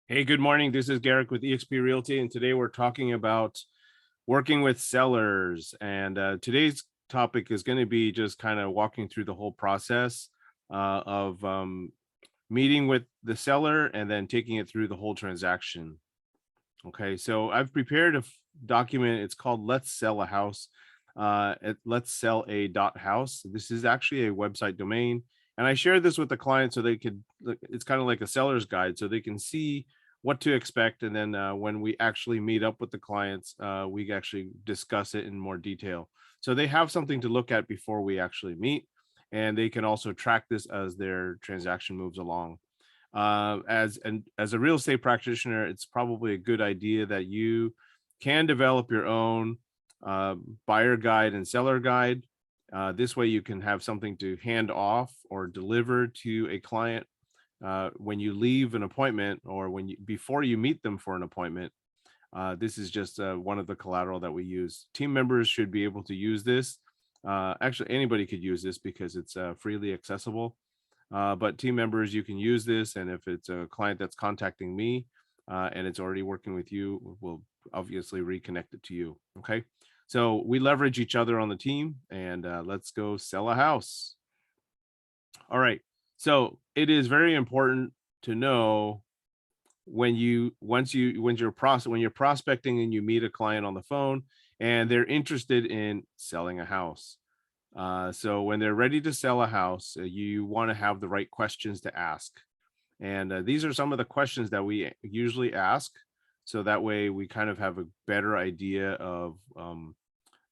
Hey, good morning. This is Garrick with eXp Realty, and today we're talking about working with sellers. And today's topic is going to be just kind of walking through the whole process of meeting with the seller and then taking it through the whole transaction. Okay, so I've prepared a document. It's called Let's Sell a House at letsbuya.house. This is actually a website domain. And I shared this with the client so they could, it's kind of like a seller's guide so they can see what to expect. And then when we actually meet up with the clients, we actually discuss it in more detail. So they have something to look at before we actually meet. And they can also track this as their transaction moves along. As a real estate practitioner, it's probably a good idea that you can develop your own buyer guide and seller guide. This way you can have something to hand off or deliver to a client when you leave an appointment or before you meet them for an appointment. This is just one of the collateral that we use. Team members should be able to use this. Actually, anybody could use this because it's freely accessible. But team members, you can use this. And if it's a client that's contacting me and it's already working with you, we'll obviously reconnect it to you. Okay. So we leverage each other on the team, and let's go sell a house. All right. So it is very important to know when you're prospecting and you meet a client on the phone and they're interested in selling a house. So when they're ready to sell a house, you want to have the right questions to ask. And these are some of the questions that we usually ask. So that way we kind of have a better idea of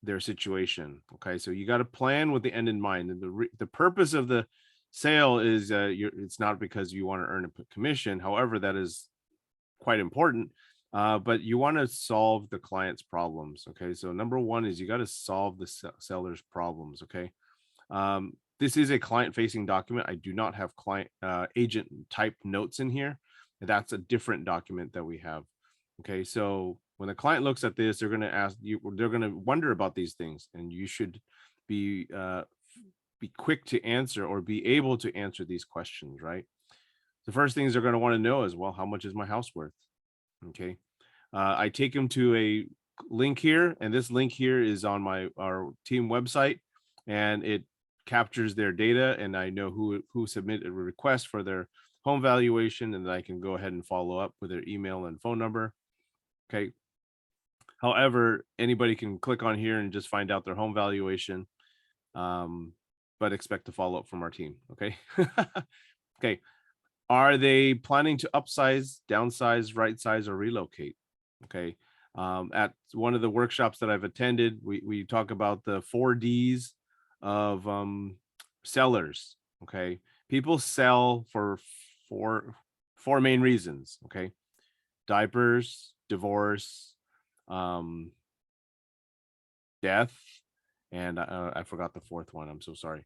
their situation. Okay, so you got to plan with the end in mind. And the purpose of the sale is it's not because you want to earn a commission. However, that is quite important. But you want to solve the client's problems. Okay, so number one is you got to solve the seller's problems. Okay, this is a client-facing document. I do not have client agent type notes in here. That's a different document that we have. Okay, so when the client looks at this, they're going to ask you. They're going to wonder about these things, and you should be quick to answer or be able to answer these questions. Right. The first things they're going to want to know is, well, how much is my house worth? Okay. I take them to a link here, and this link here is on our team website, and it captures their data, and I know who submitted a request for their home valuation, and then I can go ahead and follow up with their email and phone number. Okay. However, anybody can click on here and just find out their home valuation, but expect to follow up from our team. Okay. Okay. Are they planning to upsize, downsize, right size, or relocate? Okay. At one of the workshops that I've attended, we talk about the 4 Ds of sellers. Okay. People sell for four main reasons. Okay. Diapers, divorce, death, and I forgot the fourth one. I'm so sorry.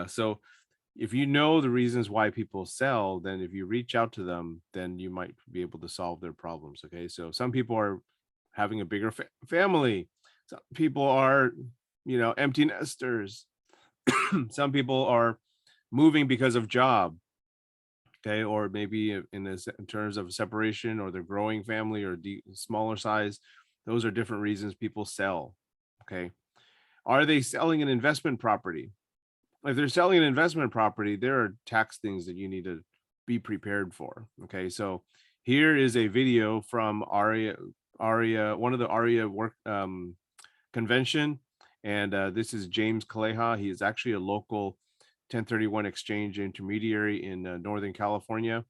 So if you know the reasons why people sell, then if you reach out to them, then you might be able to solve their problems. Okay. So some people are having a bigger family. Some people are, empty nesters. Some people are moving because of job. Okay. Or maybe in terms of separation, or they're growing family, or smaller size. Those are different reasons people sell. Okay. Are they selling an investment property? If they're selling an investment property, there are tax things that you need to be prepared for. Okay, so here is a video from ARIA, one of the ARIA work convention, and this is James Kaleha. He is actually a local 1031 exchange intermediary in Northern California.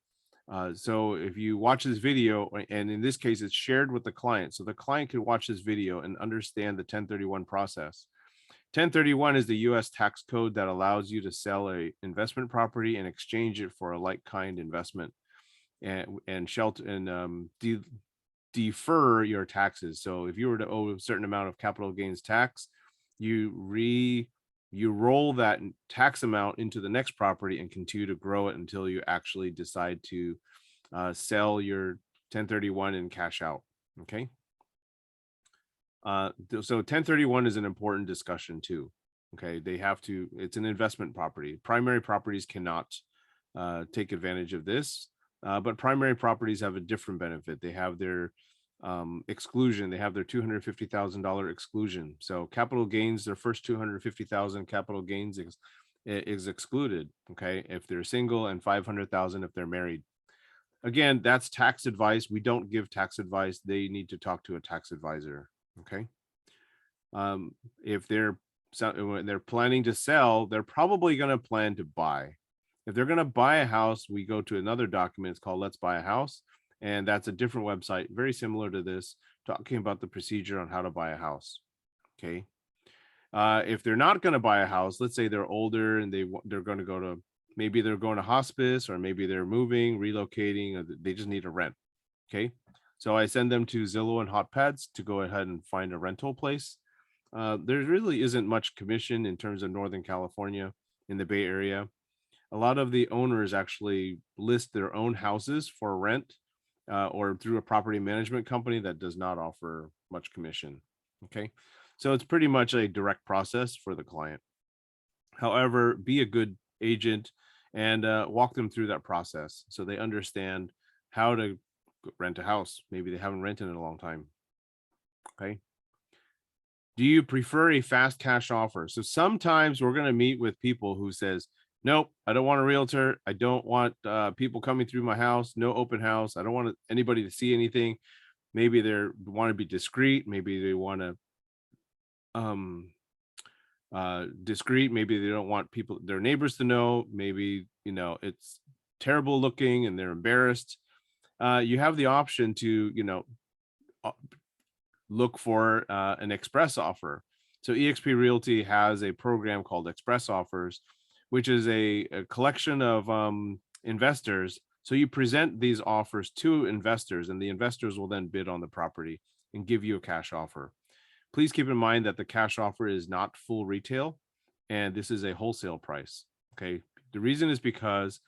So if you watch this video, and in this case, it's shared with the client, so the client can watch this video and understand the 1031 process. 1031 is the U.S. tax code that allows you to sell a investment property and exchange it for a like-kind investment, and shelter and defer your taxes. So if you were to owe a certain amount of capital gains tax, you roll that tax amount into the next property and continue to grow it until you actually decide to sell your 1031 and cash out. Okay. So 1031 is an important discussion too. Okay, it's an investment property. Primary properties cannot take advantage of this. But primary properties have a different benefit. They have their exclusion. They have their $250,000 exclusion. So capital gains, their first 250,000 capital gains is excluded. Okay, if they're single, and 500,000 if they're married. Again, that's tax advice. We don't give tax advice. They need to talk to a tax advisor. Okay. If when they're planning to sell, they're probably going to plan to buy. If they're going to buy a house, we go to another document. It's called Let's Buy a House. And that's a different website, very similar to this, talking about the procedure on how to buy a house. Okay. If they're not going to buy a house, let's say they're older and they're going to go to, maybe they're going to hospice, or maybe they're moving, relocating, or they just need a rent. Okay. So I send them to Zillow and HotPads to go ahead and find a rental place. There really isn't much commission in terms of Northern California in the Bay Area. A lot of the owners actually list their own houses for rent, or through a property management company that does not offer much commission. Okay. So it's pretty much a direct process for the client. However, be a good agent and walk them through that process so they understand how to rent a house. Maybe they haven't rented in a long time. Okay. Do you prefer a fast cash offer? So sometimes we're going to meet with people who says, nope, I don't want a realtor. I don't want people coming through my house. No open house. I don't want anybody to see anything. Maybe they want to be discreet. Maybe they want to discreet. Maybe they don't want their neighbors to know. Maybe, it's terrible looking and they're embarrassed. You have the option to, look for an express offer. So eXp Realty has a program called Express Offers, which is a collection of investors. So you present these offers to investors, and the investors will then bid on the property and give you a cash offer. Please keep in mind that the cash offer is not full retail, and this is a wholesale price. Okay. The reason is because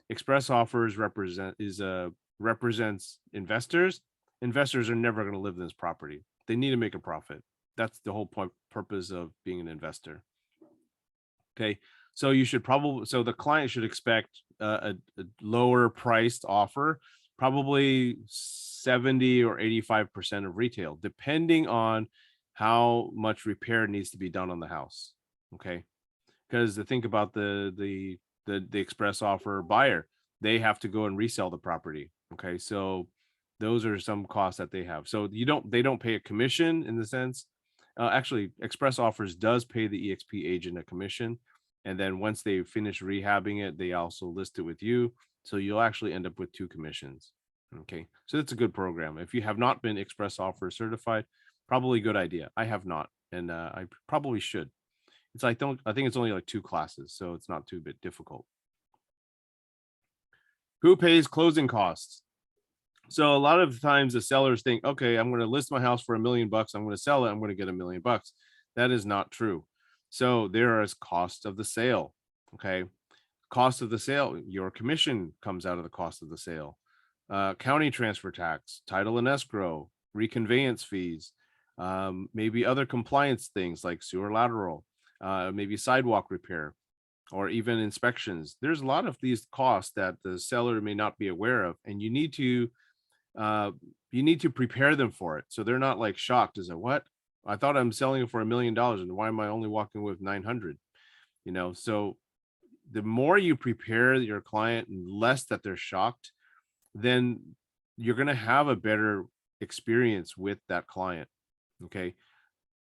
Express Offers represents investors. Investors are never going to live in this property. They need to make a profit. That's the whole purpose of being an investor. Okay. So the client should expect a lower priced offer, probably 70 or 85% of retail, depending on how much repair needs to be done on the house. Okay. Because think about the express offer buyer, they have to go and resell the property. Okay. So those are some costs that they have. So they don't pay a commission in the sense. Actually, Express Offers does pay the EXP agent a commission. And then once they finish rehabbing it, they also list it with you. So you'll actually end up with 2 commissions. Okay. So it's a good program. If you have not been Express Offers certified, probably a good idea. I have not, and I probably should. I think it's only like 2 classes, so it's not too bit difficult. Who pays closing costs? So a lot of times the sellers think, okay, I'm going to list my house for $1 million. I'm going to sell it. I'm going to get $1 million. That is not true. So there is cost of the sale. Okay. Cost of the sale. Your commission comes out of the cost of the sale. County transfer tax, title and escrow, reconveyance fees, maybe other compliance things like sewer lateral, maybe sidewalk repair, or even inspections. There's a lot of these costs that the seller may not be aware of, and you need to prepare them for it. So they're not like shocked as a what? I thought I'm selling it for $1 million, and why am I only walking with 900? So the more you prepare your client and less that they're shocked, then you're going to have a better experience with that client. Okay.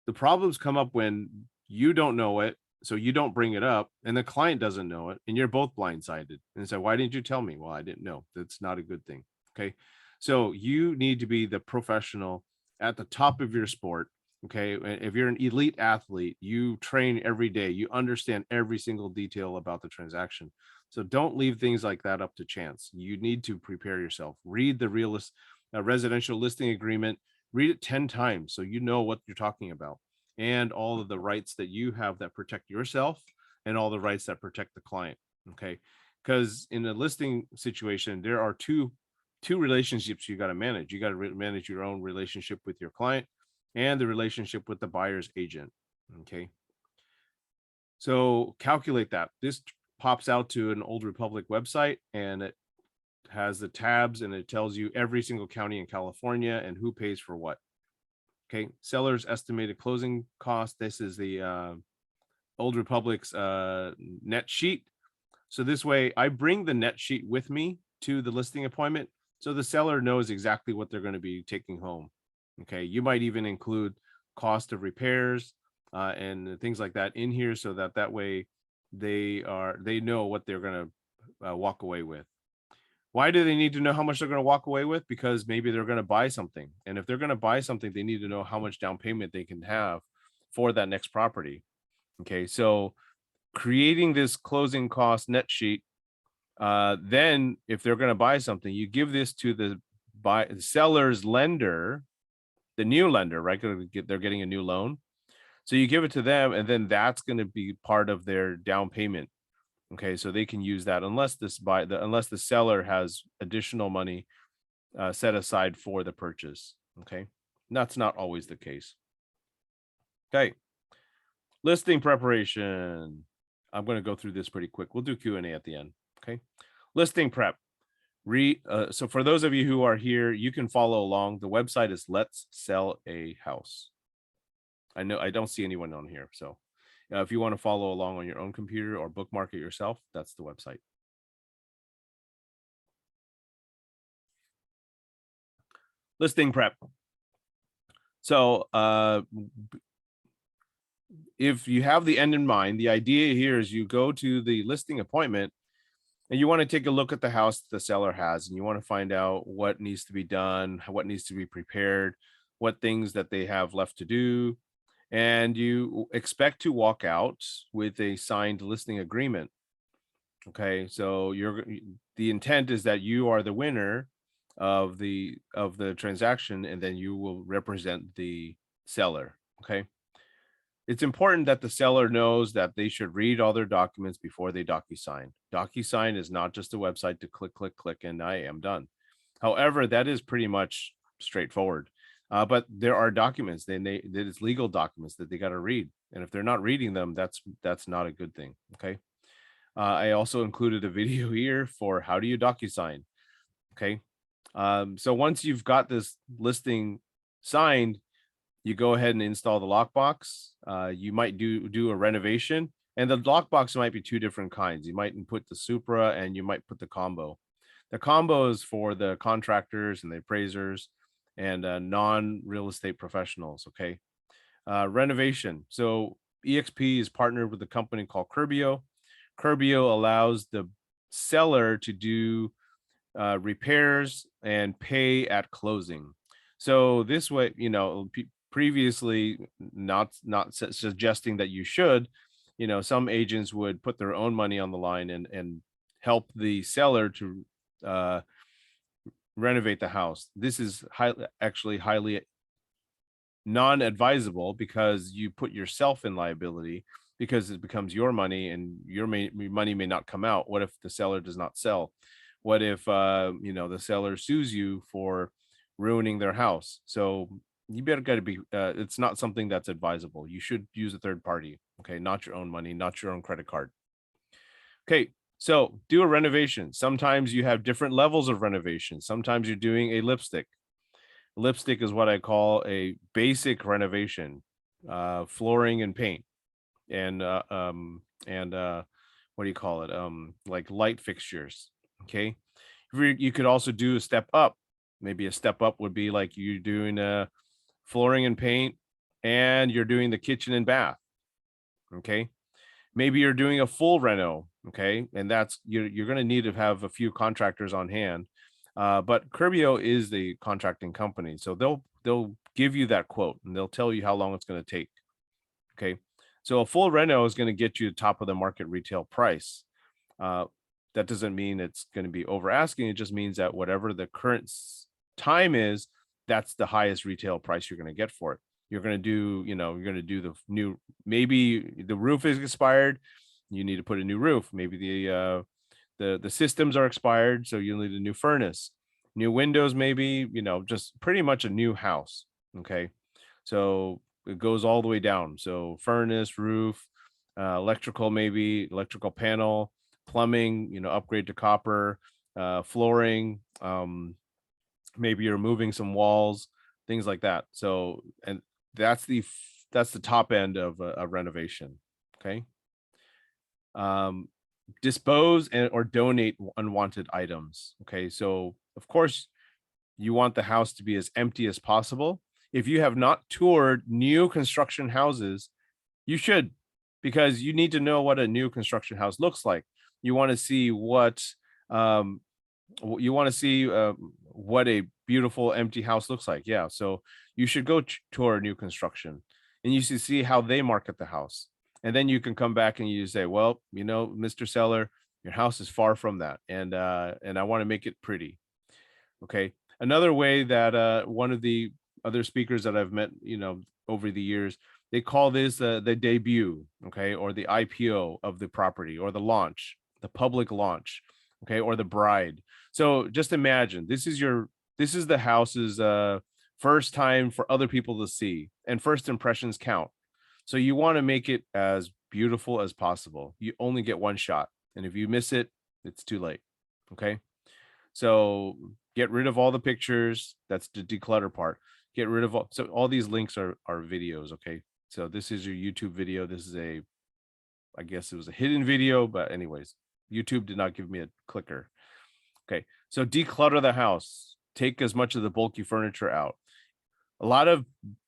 The problems come up when you don't know it, so you don't bring it up, and the client doesn't know it, and you're both blindsided. And so, why didn't you tell me? Well, I didn't know. That's not a good thing. Okay. So you need to be the professional at the top of your sport. Okay. If you're an elite athlete, you train every day, you understand every single detail about the transaction. So don't leave things like that up to chance. You need to prepare yourself. Read the residential listing agreement, read it 10 times so you know what you're talking about, and all of the rights that you have that protect yourself, and all the rights that protect the client. Okay. Because in a listing situation, there are two relationships you got to manage. You got to manage your own relationship with your client and the relationship with the buyer's agent. Okay. So calculate that. This pops out to an Old Republic website, and it has the tabs, and it tells you every single county in California and who pays for what. Okay, seller's estimated closing cost. This is the Old Republic's net sheet. So this way I bring the net sheet with me to the listing appointment, so the seller knows exactly what they're going to be taking home. Okay, you might even include cost of repairs and things like that in here, so that way they know what they're going to walk away with. Why do they need to know how much they're going to walk away with? Because maybe they're going to buy something, and if they're going to buy something, they need to know how much down payment they can have for that next property. Okay, so creating this closing cost net sheet, then if they're going to buy something, you give this to the seller's lender, the new lender, right? They're getting a new loan, so you give it to them, and then that's going to be part of their down payment. Okay, so they can use that unless unless the seller has additional money set aside for the purchase. Okay, that's not always the case. Okay, listing preparation. I'm going to go through this pretty quick. We'll do Q&A at the end. Okay, listing prep. So for those of you who are here, you can follow along. The website is Let's Sell a House. I know I don't see anyone on here, so if you want to follow along on your own computer or bookmark it yourself, that's the website. Listing prep. So if you have the end in mind, the idea here is you go to the listing appointment and you want to take a look at the house the seller has, and you want to find out what needs to be done, what needs to be prepared, what things that they have left to do, and you expect to walk out with a signed listing agreement. Okay, so the intent is that you are the winner of the transaction, and then you will represent the seller. Okay, it's important that the seller knows that they should read all their documents before they DocuSign. DocuSign is not just a website to click, click, click, and I am done. However, that is pretty much straightforward. But there are documents, that it's legal documents that they got to read. And if they're not reading them, that's not a good thing. Okay. I also included a video here for how do you DocuSign. Okay. So once you've got this listing signed, you go ahead and install the lockbox. You might do a renovation, and the lockbox might be two different kinds. You might put the Supra and you might put the combo. The combo is for the contractors and the appraisers and non-real estate professionals. Okay. Renovation. So EXP is partnered with a company called Curbio. Curbio allows the seller to do repairs and pay at closing. So this way, previously not suggesting that you should, some agents would put their own money on the line and help the seller to renovate the house. This is actually highly non-advisable, because you put yourself in liability, because it becomes your money and your money may not come out. What if the seller does not sell? What if the seller sues you for ruining their house? So you better got to be it's not something that's advisable. You should use a third party. Okay, not your own money, not your own credit card. Okay, so do a renovation. Sometimes you have different levels of renovation. Sometimes you're doing a lipstick. Lipstick is what I call a basic renovation, flooring and paint, and what do you call it? Like light fixtures. Okay, you could also do a step up. Maybe a step up would be like you doing a flooring and paint, and you're doing the kitchen and bath. Okay, maybe you're doing a full reno. Okay, and that's you're going to need to have a few contractors on hand. But Curbio is the contracting company, so they'll give you that quote and they'll tell you how long it's going to take. Okay, so a full reno is going to get you the top of the market retail price. That doesn't mean it's going to be over asking. It just means that whatever the current time is, that's the highest retail price you're going to get for it. You're going to do, you're going to do the new, maybe the roof is expired. You need to put a new roof. Maybe the systems are expired, so you'll need a new furnace, new windows, maybe, just pretty much a new house. Okay, so it goes all the way down. So furnace, roof, electrical, maybe electrical panel, plumbing, upgrade to copper, flooring, maybe you're moving some walls, things like that. So, and that's the top end of a renovation. Okay. Um, Dispose or donate unwanted items. Okay. So of course you want the house to be as empty as possible. If you have not toured new construction houses, you should, because you need to know what a new construction house looks like. You want to see what um, you want to see what a beautiful empty house looks like. Yeah, so you should go tour new construction, and you should see how they market the house, and then you can come back and you say, well, Mr. Seller, your house is far from that, and I want to make it pretty. Okay. Another way that one of the other speakers that I've met, over the years, they call this the debut, okay, or the IPO of the property, or the launch, the public launch, okay, or the bride. So just imagine this is the house's first time for other people to see, and first impressions count. So you want to make it as beautiful as possible. You only get one shot, and if you miss it, it's too late. Okay. So get rid of all the pictures. That's the declutter part. Get rid of all these links are videos. Okay. So this is your YouTube video. This is I guess it was a hidden video, but anyways, YouTube did not give me a clicker. Okay. So declutter the house. Take as much of the bulky furniture out. A lot of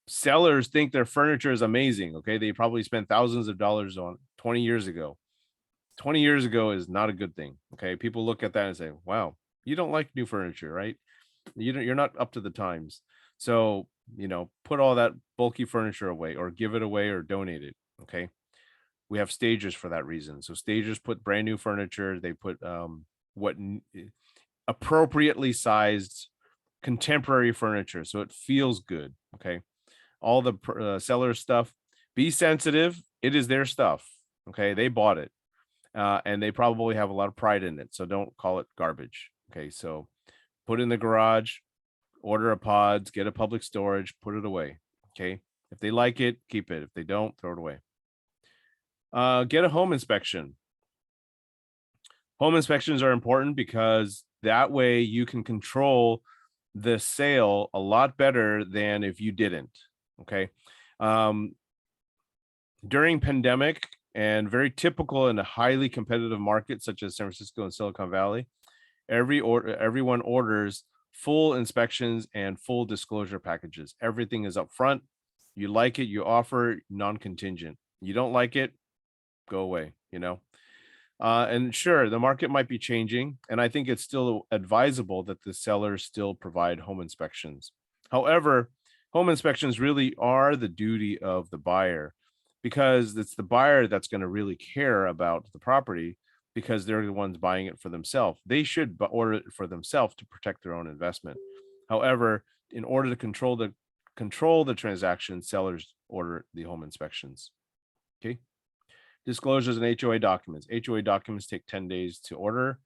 sellers think their furniture is amazing. Okay. They probably spent thousands of dollars on 20 years ago. 20 years ago is not a good thing. Okay. People look at that and say, wow, you don't like new furniture, right? You're not up to the times. So, put all that bulky furniture away, or give it away, or donate it. Okay. We have stagers for that reason. So stagers put brand new furniture. They put what appropriately sized contemporary furniture. So it feels good. Okay. All the seller stuff, be sensitive. It is their stuff. Okay. They bought it. And they probably have a lot of pride in it. So don't call it garbage. Okay. So put it in the garage, order a pods, get a public storage, put it away. Okay. If they like it, keep it. If they don't, throw it away. Get a home inspection. Home inspections are important because that way you can control the sale a lot better than if you didn't. Okay. During pandemic, and very typical in a highly competitive market such as San Francisco and Silicon Valley, everyone orders full inspections and full disclosure packages. Everything is up front. You like it, you offer non-contingent. You don't like it, go away. And sure, the market might be changing, and I think it's still advisable that the sellers still provide home inspections. However, home inspections really are the duty of the buyer, because it's the buyer that's going to really care about the property, because they're the ones buying it for themselves. They should order it for themselves to protect their own investment. However, in order to control the transaction, sellers order the home inspections. Okay. Disclosures and HOA documents. HOA documents take 10 days to order.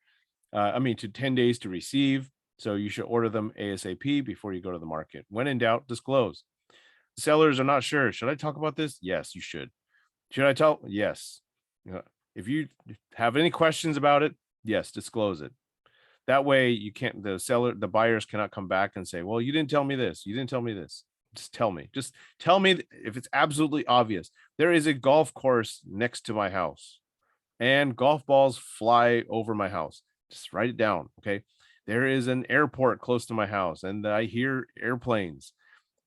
To 10 days to receive. So you should order them ASAP before you go to the market. When in doubt, disclose. Sellers are not sure. Should I talk about this? Yes, you should. Should I tell? Yes. If you have any questions about it, yes, disclose it. That way the buyers cannot come back and say, well, you didn't tell me this. You didn't tell me this. Just tell me. Just tell me if it's absolutely obvious. There is a golf course next to my house, and golf balls fly over my house. Just write it down. Okay. There is an airport close to my house, and I hear airplanes.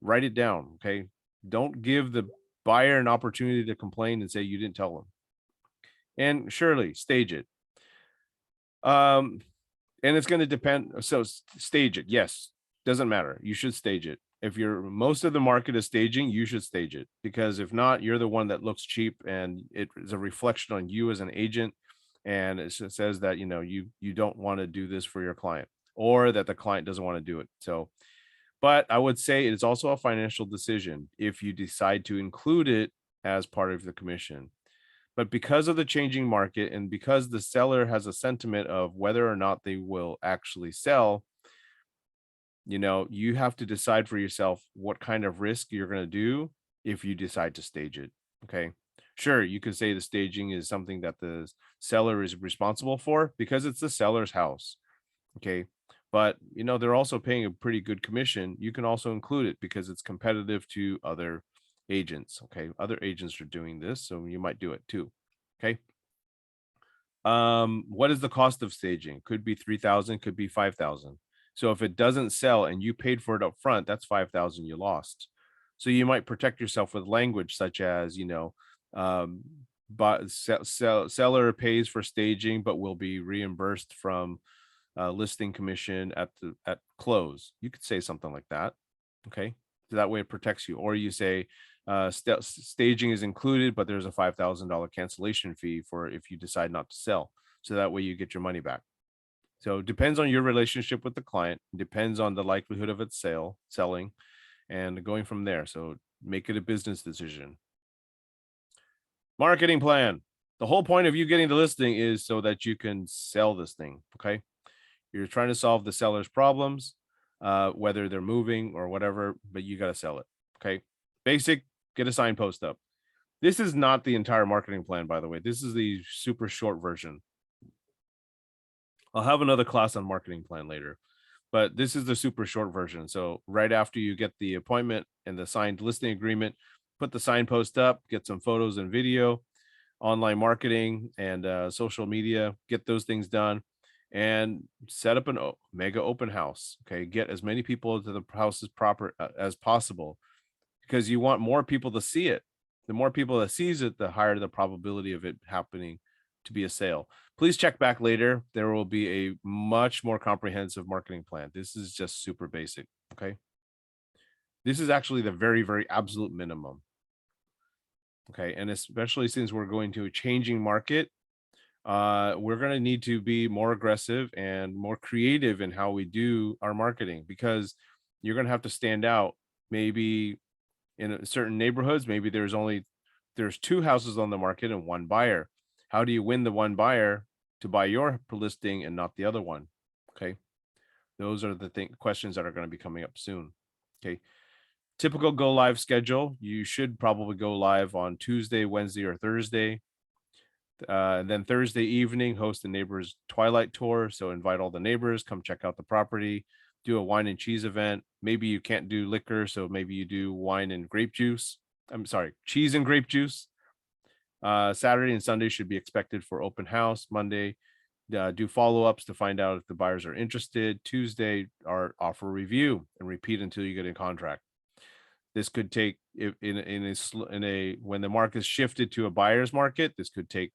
Write it down. Okay. Don't give the buyer an opportunity to complain and say you didn't tell them. And surely stage it. And it's going to depend. So stage it. Yes. Doesn't matter. You should stage it. If most of the market is staging, you should stage it, because if not, you're the one that looks cheap, and it is a reflection on you as an agent. And it says that, you don't want to do this for your client, or that the client doesn't want to do it. So, but I would say it's also a financial decision if you decide to include it as part of the commission. But because of the changing market, and because the seller has a sentiment of whether or not they will actually sell, you have to decide for yourself what kind of risk you're going to do if you decide to stage it. Okay. Sure, you could say the staging is something that the seller is responsible for, because it's the seller's house. Okay. But they're also paying a pretty good commission. You can also include it because it's competitive to other agents. Okay. Other agents are doing this, so you might do it too. Okay. What is the cost of staging? Could be 3,000, could be 5,000. So if it doesn't sell and you paid for it up front, that's 5,000 you lost. So you might protect yourself with language such as, um, but seller pays for staging, but will be reimbursed from listing commission at close. You could say something like that. Okay. So that way it protects you. Or you say staging is included, but there's a $5,000 cancellation fee for if you decide not to sell. So that way you get your money back. So it depends on your relationship with the client, depends on the likelihood of its selling, and going from there. So make it a business decision. Marketing plan. The whole point of you getting the listing is so that you can sell this thing. Okay. You're trying to solve the seller's problems, whether they're moving or whatever, but you got to sell it. Okay. Basic, get a signpost up. This is not the entire marketing plan, by the way. This is the super short version. I'll have another class on marketing plan later, but this is the super short version. So right after you get the appointment and the signed listing agreement, put the signpost up, get some photos and video, online marketing and social media, get those things done and set up an mega open house. Okay. Get as many people to the house as possible because you want more people to see it. The more people that sees it, the higher the probability of it happening to be a sale. Please check back later. There will be a much more comprehensive marketing plan. This is just super basic. Okay. This is actually the very, very absolute minimum. Okay. And especially since we're going to a changing market, we're going to need to be more aggressive and more creative in how we do our marketing because you're going to have to stand out. Maybe in certain neighborhoods, maybe there's two houses on the market and one buyer. How do you win the one buyer to buy your listing and not the other one? Okay. Those are the questions that are going to be coming up soon. Okay. Typical go live schedule. You should probably go live on Tuesday, Wednesday, or Thursday. And then Thursday evening, host the neighbors twilight tour. So invite all the neighbors, come check out the property, do a wine and cheese event. Maybe you can't do liquor, so maybe you do wine and grape juice. I'm sorry, cheese and grape juice. Saturday and Sunday should be expected for open house. Monday, do follow-ups to find out if the buyers are interested. Tuesday, our offer review and repeat until you get a contract. This could take when the market is shifted to a buyer's market, this could take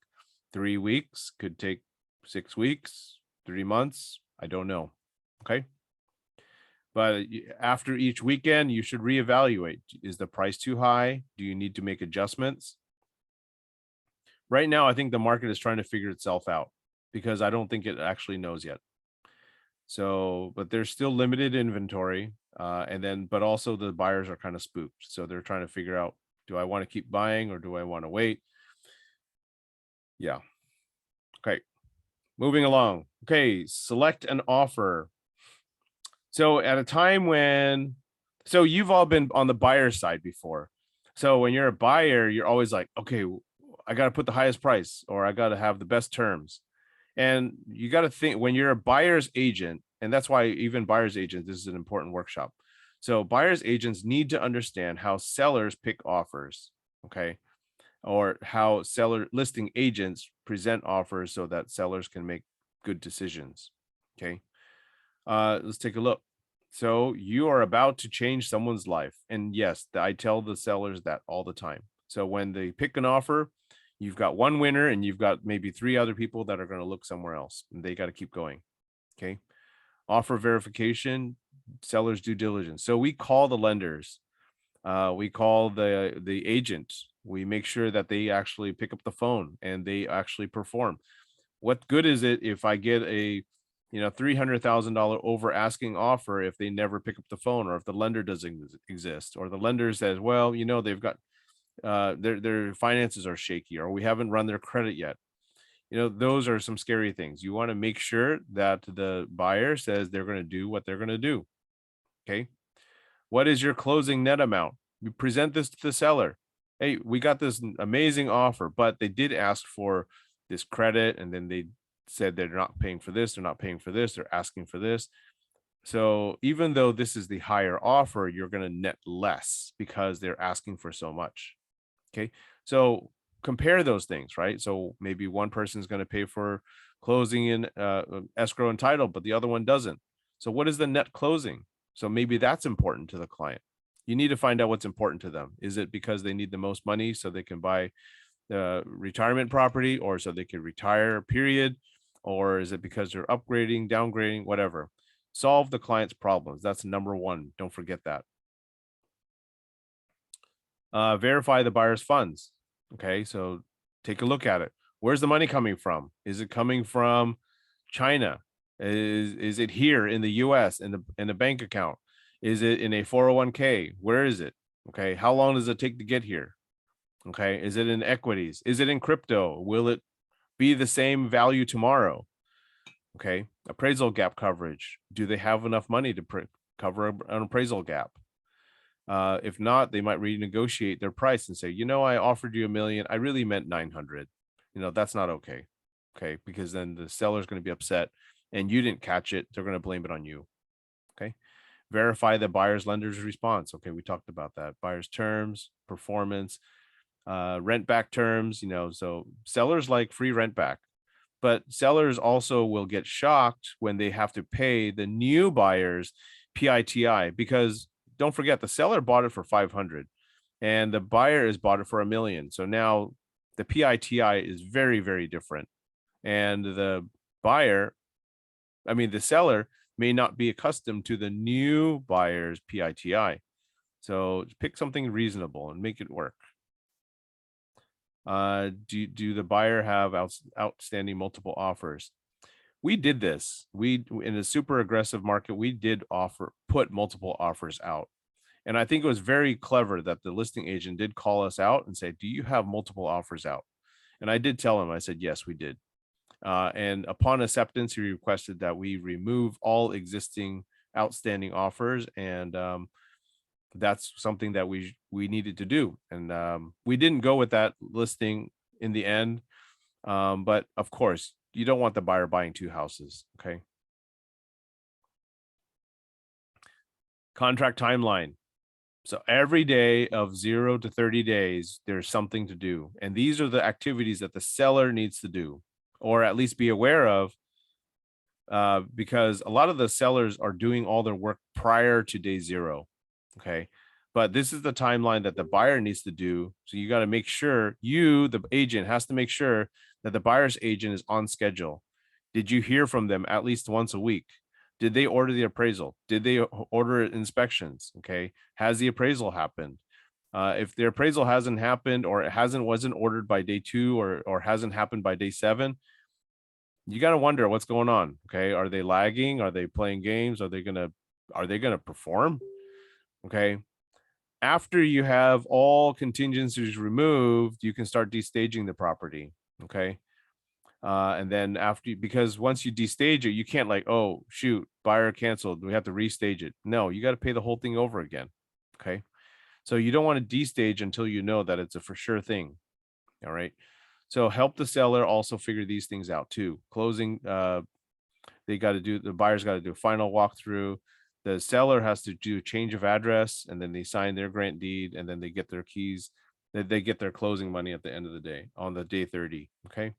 3 weeks, could take 6 weeks, 3 months. I don't know. Okay. But after each weekend, you should reevaluate. Is the price too high? Do you need to make adjustments? Right now, I think the market is trying to figure itself out because I don't think it actually knows yet. So, but there's still limited inventory. But also the buyers are kind of spooked. So they're trying to figure out, do I want to keep buying or do I want to wait? Yeah. Okay. Moving along. Okay. Select an offer. So at a time so you've all been on the buyer side before. So when you're a buyer, you're always like, okay, I got to put the highest price or I got to have the best terms. And you got to think when you're a buyer's agent, and that's why even buyer's agents, this is an important workshop. So buyer's agents need to understand how sellers pick offers, okay? Or how seller listing agents present offers so that sellers can make good decisions, okay? Let's take a look. So you are about to change someone's life. And yes, I tell the sellers that all the time. So when they pick an offer, you've got one winner and you've got maybe 3 other people that are going to look somewhere else and they got to keep going. Okay. Offer verification, seller's due diligence. So we call the lenders, we call the agent. We make sure that they actually pick up the phone and they actually perform. What good is it if I get a $300,000 over asking offer if they never pick up the phone or if the lender doesn't exist or the lender says, well, they've got their finances are shaky or we haven't run their credit yet. Those are some scary things. You want to make sure that the buyer says they're going to do what they're going to do. Okay. What is your closing net amount? You present this to the seller. Hey, we got this amazing offer, but they did ask for this credit and then they said they're not paying for this, they're not paying for this, they're asking for this. So even though this is the higher offer, you're going to net less because they're asking for so much. Okay. So compare those things, right? So maybe one person is going to pay for closing in escrow and title, but the other one doesn't. So what is the net closing? So maybe that's important to the client. You need to find out what's important to them. Is it because they need the most money so they can buy the retirement property, or so they can retire, period? Or is it because they're upgrading, downgrading, whatever? Solve the client's problems. That's number one. Don't forget that. Verify the buyer's funds. Okay, so take a look at it. Where's the money coming from? Is it coming from China? Is it here in the US in a bank account? Is it in a 401k? Where is it? Okay, how long does it take to get here? Okay, is it in equities? Is it in crypto? Will it be the same value tomorrow? Okay, appraisal gap coverage. Do they have enough money to cover an appraisal gap? If not, they might renegotiate their price and say, you know, I offered you $1 million. I really meant 900. You know, that's not okay. Okay. Because then the seller's going to be upset and you didn't catch it. They're going to blame it on you. Okay. Verify the buyer's lender's response. Okay. We talked about that. Buyer's terms, performance, rent back terms, you know, so sellers like free rent back, but sellers also will get shocked when they have to pay the new buyers PITI, because don't forget the seller bought it for 500 and the buyer is bought it for $1 million. So now the PITI is very, very different. And the seller may not be accustomed to the new buyer's PITI. So pick something reasonable and make it work. Do the buyer have outstanding multiple offers? We did this. We, in a super aggressive market, we did put multiple offers out. And I think it was very clever that the listing agent did call us out and say, do you have multiple offers out? And I did tell him, I said, yes, we did. And upon acceptance, he requested that we remove all existing outstanding offers. And that's something that we needed to do. And we didn't go with that listing in the end. But of course, you don't want the buyer buying 2 houses. Okay. Contract timeline. So every day of 0 to 30 days, there's something to do. And these are the activities that the seller needs to do, or at least be aware of, because a lot of the sellers are doing all their work prior to day 0. Okay. But this is the timeline that the buyer needs to do. So you got to make sure the agent has to make sure that the buyer's agent is on schedule. Did you hear from them at least once a week? Did they order the appraisal? Did they order inspections? Okay. Has the appraisal happened? If the appraisal hasn't happened, or it wasn't ordered by day 2, or hasn't happened by day 7, you got to wonder what's going on. Okay. Are they lagging? Are they playing games? Are they going to perform? Okay. After you have all contingencies removed, you can start destaging the property. Okay. And then because once you destage it, you can't like, oh shoot, buyer canceled, we have to restage it. No, you got to pay the whole thing over again. Okay. So you don't want to destage until you know that it's a for sure thing. All right. So help the seller also figure these things out too. Closing, the buyer's got to do a final walkthrough. The seller has to do a change of address, and then they sign their grant deed, and then they get their keys. They get their closing money at the end of the day on the day 30. Okay.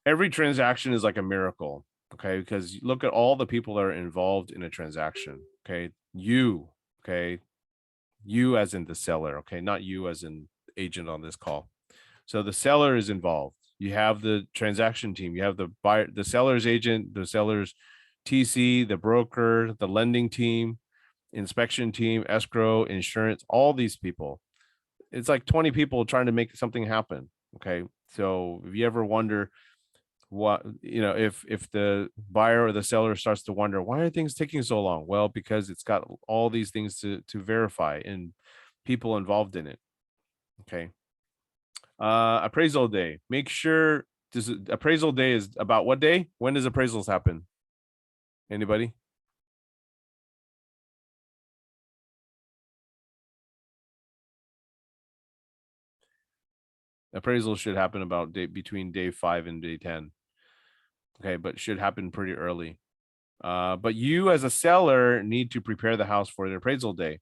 Every transaction is like a miracle. Okay. Because look at all the people that are involved in a transaction. Okay. Okay. You as in the seller. Okay. Not you as in agent on this call. So the seller is involved. You have the transaction team. You have the buyer, the seller's agent, the seller's TC, the broker, the lending team, inspection team, escrow, insurance, all these people. It's like 20 people trying to make something happen. Okay. So if you ever wonder if the buyer or the seller starts to wonder, why are things taking so long? Well, because it's got all these things to verify and people involved in it. Okay. Appraisal day. Make sure appraisal day is about what day? When does appraisals happen? Anybody? Appraisal should happen about between day 5 and day 10. Okay, but should happen pretty early. But you as a seller need to prepare the house for the appraisal day.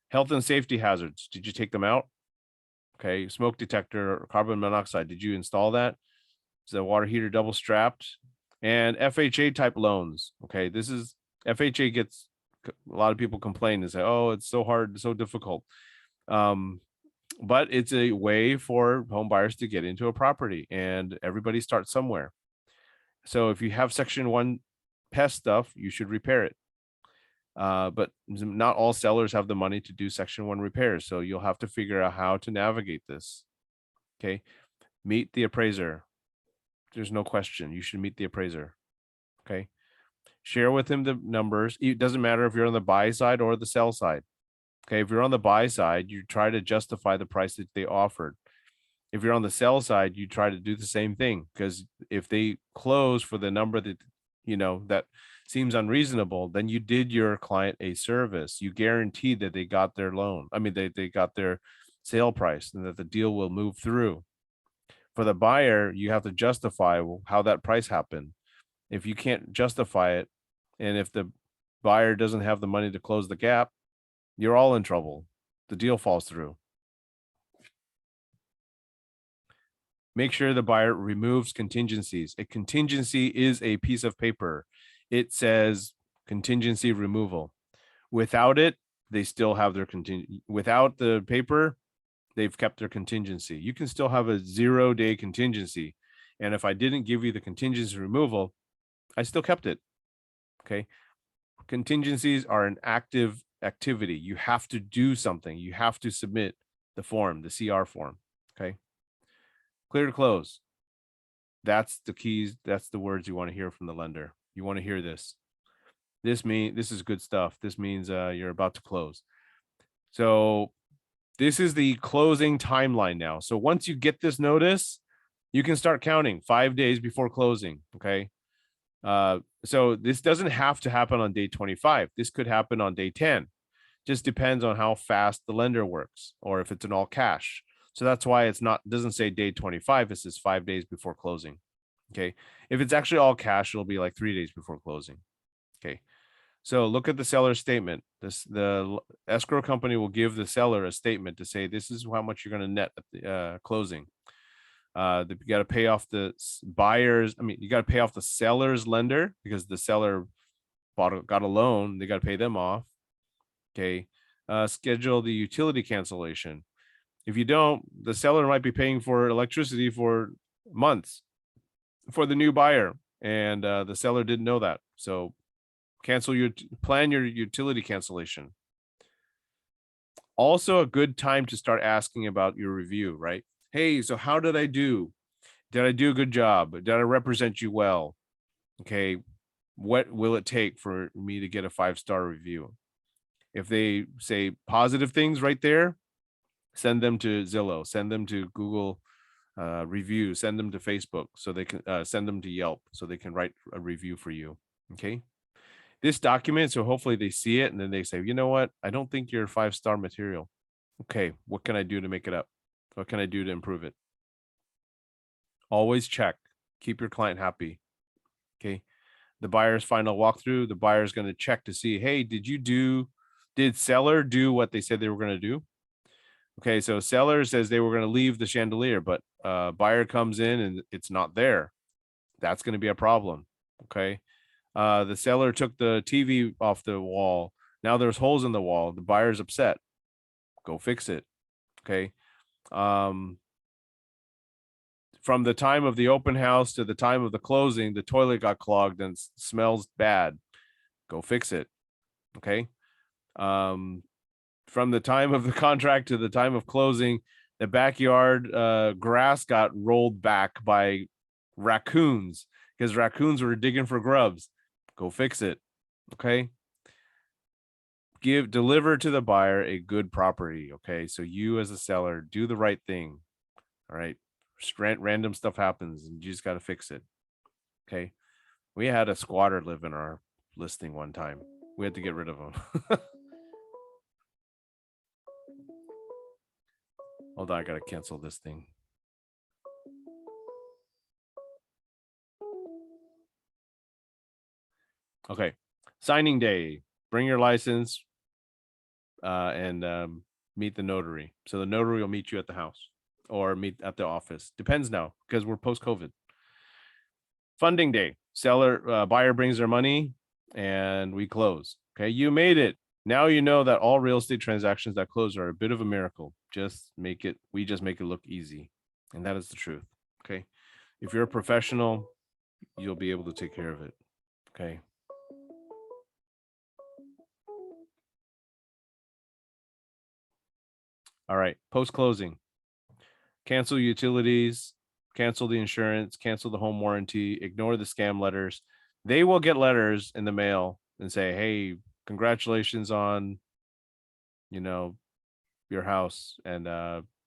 Health and safety hazards. Did you take them out? Okay, smoke detector, carbon monoxide. Did you install that? Is the water heater double strapped? And FHA type loans. Okay, this is FHA gets a lot of people complain and say, oh, it's so hard, so difficult. But it's a way for home buyers to get into a property, and everybody starts somewhere. So if you have section 1 pest stuff, you should repair it. But not all sellers have the money to do section 1 repairs. So you'll have to figure out how to navigate this. Okay. Meet the appraiser. There's no question. You should meet the appraiser. Okay. Share with him the numbers. It doesn't matter if you're on the buy side or the sell side. Okay. If you're on the buy side, you try to justify the price that they offered. If you're on the sell side, you try to do the same thing, because if they close for the number that, that seems unreasonable, then you did your client a service. You guaranteed that they got their loan. I mean, they got their sale price and that the deal will move through. For the buyer, you have to justify how that price happened. If you can't justify it, and if the buyer doesn't have the money to close the gap, you're all in trouble. The deal falls through. Make sure the buyer removes contingencies. A contingency is a piece of paper. It says contingency removal. Without it, they still have their without the paper, they've kept their contingency. You can still have a 0-day contingency. And if I didn't give you the contingency removal, I still kept it. Okay. Contingencies are an active activity. You have to do something. You have to submit the form, the CR form. Okay. Clear to close. That's the keys. That's the words you want to hear from the lender. You want to hear this. This is good stuff. This means you're about to close. So this is the closing timeline now. So once you get this notice, you can start counting 5 days before closing. Okay. So this doesn't have to happen on day 25. This could happen on day 10. Just depends on how fast the lender works, or if it's an all cash. So that's why doesn't say day 25. It says 5 days before closing. Okay. If it's actually all cash, it'll be like 3 days before closing. Okay. So look at the seller's statement. The escrow company will give the seller a statement to say, this is how much you're going to net at the closing. You got to pay off the buyers. I mean, you got to pay off the seller's lender, because the seller got a loan. They got to pay them off. Okay. Schedule the utility cancellation. If you don't, the seller might be paying for electricity for months for the new buyer, and the seller didn't know that. So plan your utility cancellation. Also a good time to start asking about your review, right? Hey, so how did I do? Did I do a good job? Did I represent you well? Okay. What will it take for me to get a 5-star review? If they say positive things right there, send them to Zillow, send them to Google review, send them to Facebook, so they can send them to Yelp, so they can write a review for you. Okay. This document, so hopefully they see it and then they say, you know what? I don't think you're 5-star material. Okay. What can I do to make it up? What can I do to improve it? Always check. Keep your client happy. Okay. The buyer's final walkthrough, the buyer's going to check to see, hey, did seller do what they said they were going to do? Okay, so seller says they were going to leave the chandelier, but buyer comes in and it's not there. That's going to be a problem. Okay. The seller took the TV off the wall. Now there's holes in the wall. The buyer's upset. Go fix it. Okay. From the time of the open house to the time of the closing, the toilet got clogged and smells bad. Go fix it. Okay. From the time of the contract to the time of closing, the backyard grass got rolled back by raccoons, because raccoons were digging for grubs. Go fix it. Okay. Deliver to the buyer a good property. Okay. So you as a seller, do the right thing. All right. Random stuff happens and you just got to fix it. Okay. We had a squatter live in our listing one time. We had to get rid of him. Hold on, I gotta cancel this thing. Okay. Signing day. Bring your license and meet the notary. So the notary will meet you at the house or meet at the office. Depends now because we're post-COVID. Funding day. Buyer brings their money and we close. Okay. You made it. Now you know that all real estate transactions that close are a bit of a miracle. We just make it look easy. And that is the truth. Okay. If you're a professional, you'll be able to take care of it. Okay. All right. Post closing. Cancel utilities, cancel the insurance, cancel the home warranty, ignore the scam letters. They will get letters in the mail and say, hey, congratulations on, you know, your house and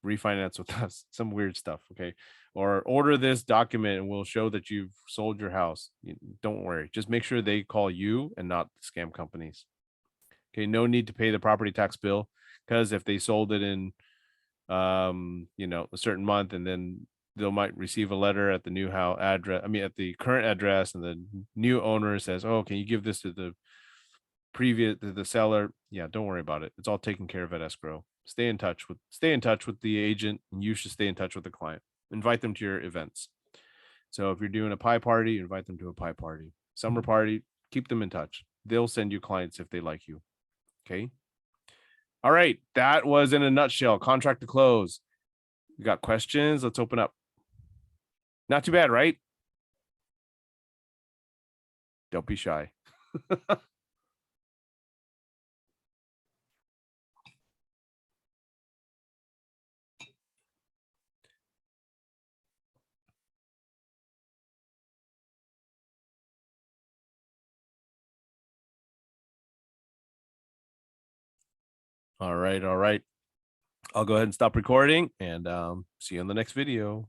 refinance with us, some weird stuff. Okay. Or order this document and we'll show that you've sold your house. Don't worry. Just make sure they call you and not the scam companies. Okay. No need to pay the property tax bill because if they sold it in a certain month and then they'll might receive a letter at the new house address, at the current address, and the new owner says, oh, can you give this to the seller? Yeah, don't worry about it. It's all taken care of at escrow. Stay in touch with the agent, and you should stay in touch with the client. Invite them to your events. So if you're doing a pie party, invite them to a pie party. Summer party, keep them in touch. They'll send you clients if they like you. Okay. All right. That was in a nutshell. Contract to close. You got questions? Let's open up. Not too bad, right? Don't be shy. All right. All right. I'll go ahead and stop recording and see you in the next video.